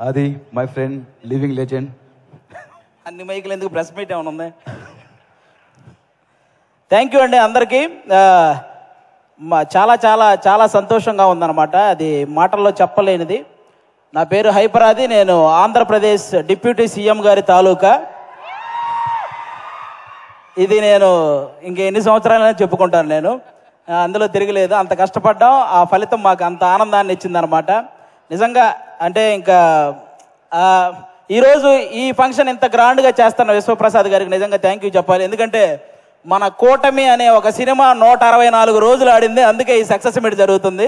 అది my friend living legend. అన్ని మైకులు ఎందుకు, ప్రెస్ మీట్ ఏమైనా ఉంది? థ్యాంక్ యూ అండి అందరికీ. చాలా చాలా చాలా సంతోషంగా ఉందన్నమాట, అది మాటల్లో చెప్పలేనిది. నా పేరు హైపరాది, నేను ఆంధ్రప్రదేశ్ డిప్యూటీ సీఎం గారి తాలూకా. ఇది నేను ఇంకెన్ని సంవత్సరాలైనా చెప్పుకుంటాను, నేను అందులో తిరగలేదు. అంత కష్టపడ్డాం, ఆ ఫలితం మాకు అంత ఆనందాన్ని ఇచ్చిందనమాట. నిజంగా అంటే ఇంకా ఈరోజు ఈ ఫంక్షన్ ఇంత గ్రాండ్గా చేస్తున్న విశ్వప్రసాద్ గారికి నిజంగా థ్యాంక్ యూ చెప్పాలి. ఎందుకంటే మన కూటమి అనే ఒక సినిమా 164 రోజులు ఆడింది, అందుకే ఈ సక్సెస్ మీట్ జరుగుతుంది.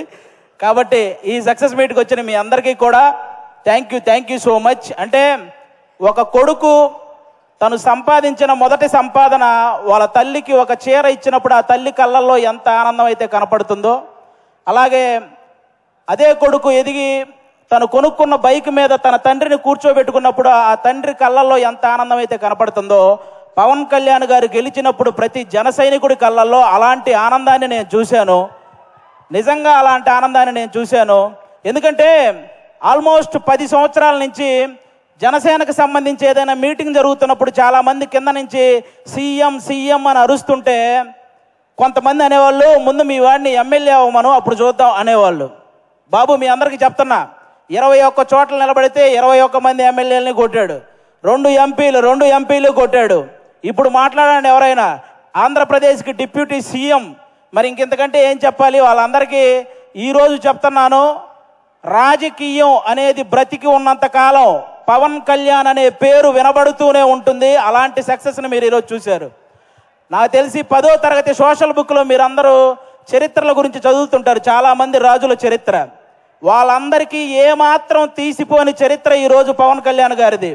కాబట్టి ఈ సక్సెస్ మీట్కి వచ్చిన మీ అందరికీ కూడా థ్యాంక్ యూ సో మచ్. అంటే ఒక కొడుకు తను సంపాదించిన మొదటి సంపాదన వాళ్ళ తల్లికి ఒక చీర ఇచ్చినప్పుడు ఆ తల్లి కళ్ళల్లో ఎంత ఆనందం అయితే కనపడుతుందో, అలాగే అదే కొడుకు ఎదిగి తను కొనుక్కున్న బైక్ మీద తన తండ్రిని కూర్చోబెట్టుకున్నప్పుడు ఆ తండ్రి కళ్ళల్లో ఎంత ఆనందం అయితే కనపడుతుందో, పవన్ కళ్యాణ్ గారు గెలిచినప్పుడు ప్రతి జన సైనికుడి కళ్ళల్లో అలాంటి ఆనందాన్ని నేను చూశాను. నిజంగా అలాంటి ఆనందాన్ని నేను చూశాను. ఎందుకంటే ఆల్మోస్ట్ 10 సంవత్సరాల నుంచి జనసేనకు సంబంధించి ఏదైనా మీటింగ్ జరుగుతున్నప్పుడు చాలామంది కింద నుంచి సీఎం సీఎం అని అరుస్తుంటే కొంతమంది అనేవాళ్ళు, ముందు మీ వాడిని ఎమ్మెల్యే అవ్వమను అప్పుడు చూద్దాం అనేవాళ్ళు. బాబు మీ అందరికీ చెప్తున్నా, 21 చోట్ల నిలబడితే 21 మంది ఎమ్మెల్యేలని కొట్టాడు, 2 ఎంపీలు కొట్టాడు. ఇప్పుడు మాట్లాడండి ఎవరైనా, ఆంధ్రప్రదేశ్కి డిప్యూటీ సీఎం, మరి ఇంకెంతకంటే ఏం చెప్పాలి? వాళ్ళందరికీ ఈరోజు చెప్తున్నాను, రాజకీయం అనేది బ్రతికి ఉన్నంత కాలం పవన్ కళ్యాణ్ అనే పేరు వినబడుతూనే ఉంటుంది. అలాంటి సక్సెస్ని మీరు ఈరోజు చూశారు. నాకు తెలిసి 10వ తరగతి సోషల్ బుక్లో మీరందరూ చరిత్రల గురించి చదువుతుంటారు, చాలామంది రాజుల చరిత్ర. వాళ్ళందరికీ ఏమాత్రం తీసిపోని చరిత్ర ఈరోజు పవన్ కళ్యాణ్ గారిది.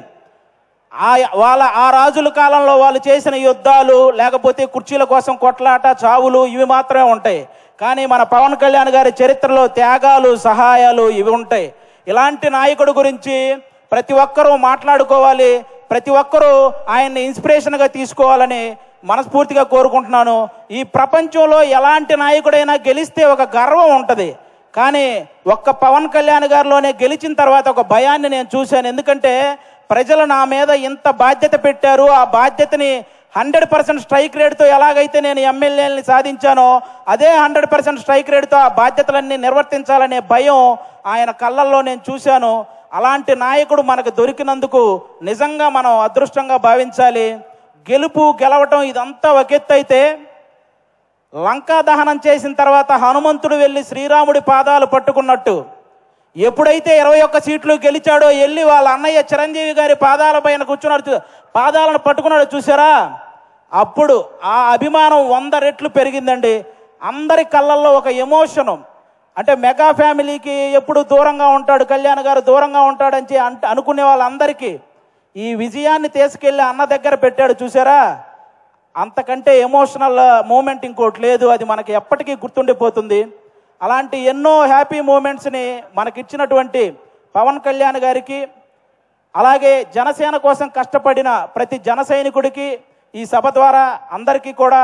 ఆ రాజుల కాలంలో వాళ్ళు చేసిన యుద్ధాలు, లేకపోతే కుర్చీల కోసం కొట్లాట, చావులు ఇవి మాత్రమే ఉంటాయి. కానీ మన పవన్ కళ్యాణ్ గారి చరిత్రలో త్యాగాలు, సహాయాలు ఇవి ఉంటాయి. ఇలాంటి నాయకుడి గురించి ప్రతి ఒక్కరూ మాట్లాడుకోవాలి, ప్రతి ఒక్కరూ ఆయన్ని ఇన్స్పిరేషన్గా తీసుకోవాలని మనస్ఫూర్తిగా కోరుకుంటున్నాను. ఈ ప్రపంచంలో ఎలాంటి నాయకుడైనా గెలిస్తే ఒక గర్వం ఉంటుంది, కానీ ఒక్క పవన్ కళ్యాణ్ గారిలోనే గెలిచిన తర్వాత ఒక భయాన్ని నేను చూశాను. ఎందుకంటే ప్రజలు నా మీద ఇంత బాధ్యత పెట్టారు, ఆ బాధ్యతని 100% స్ట్రైక్ రేట్తో ఎలాగైతే నేను ఎమ్మెల్యేలని సాధించానో అదే 100% స్ట్రైక్ రేట్తో ఆ బాధ్యతలన్నీ నిర్వర్తించాలనే భయం ఆయన కళ్ళల్లో నేను చూశాను. అలాంటి నాయకుడు మనకు దొరికినందుకు నిజంగా మనం అదృష్టంగా భావించాలి. గెలవటం ఇదంతా ఒక ఎత్తు అయితే, లంకా దహనం చేసిన తర్వాత హనుమంతుడు వెళ్ళి శ్రీరాముడి పాదాలు పట్టుకున్నట్టు ఎప్పుడైతే 21 సీట్లు గెలిచాడో వెళ్ళి వాళ్ళ అన్నయ్య చిరంజీవి గారి పాదాల పైన కూర్చున్నాడు, పాదాలను పట్టుకున్నాడు చూసారా, అప్పుడు ఆ అభిమానం 100 రెట్లు పెరిగిందండి. అందరి కళ్ళల్లో ఒక ఎమోషను. అంటే మెగా ఫ్యామిలీకి ఎప్పుడు దూరంగా ఉంటాడు కళ్యాణ్ గారు, దూరంగా ఉంటాడని అనుకునే వాళ్ళందరికీ ఈ విజయాన్ని తీసుకెళ్ళి అన్న దగ్గర పెట్టాడు చూసారా, అంతకంటే ఎమోషనల్ మూమెంట్ ఇంకోటి లేదు. అది మనకి ఎప్పటికీ గుర్తుండిపోతుంది. అలాంటి ఎన్నో హ్యాపీ మూమెంట్స్ని మనకిచ్చినటువంటి పవన్ కళ్యాణ్ గారికి, అలాగే జనసేన కోసం కష్టపడిన ప్రతి జన సైనికుడికి ఈ సభ ద్వారా అందరికీ కూడా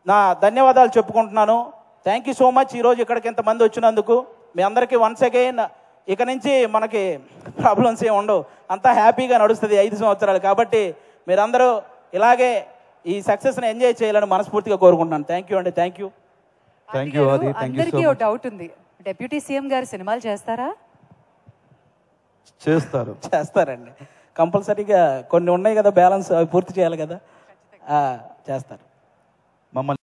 నా ధన్యవాదాలు చెప్పుకుంటున్నాను. Thank you so much. ఈరోజు ఇక్కడికి ఇంతమంది వచ్చినందుకు మీ అందరికీ వన్స్ అగైన్. ఇక నుంచి మనకి ప్రాబ్లమ్స్ ఏమి ఉండవు, అంతా హ్యాపీగా నడుస్తుంది 5 సంవత్సరాలు. కాబట్టి మీరందరూ ఇలాగే ఈ సక్సెస్ని ఎంజాయ్ చేయాలని మనస్ఫూర్తిగా కోరుకుంటున్నాను. థ్యాంక్ యూ అండి, థ్యాంక్ యూ. అందరికీ ఒక డౌట్ ఉంది, డిప్యూటీ సీఎం గారు సినిమాలు చేస్తారా? చేస్తారండి, కంపల్సరీగా. కొన్ని ఉన్నాయి కదా బ్యాలెన్స్, అవి పూర్తి చేయాలి కదా, చేస్తారు.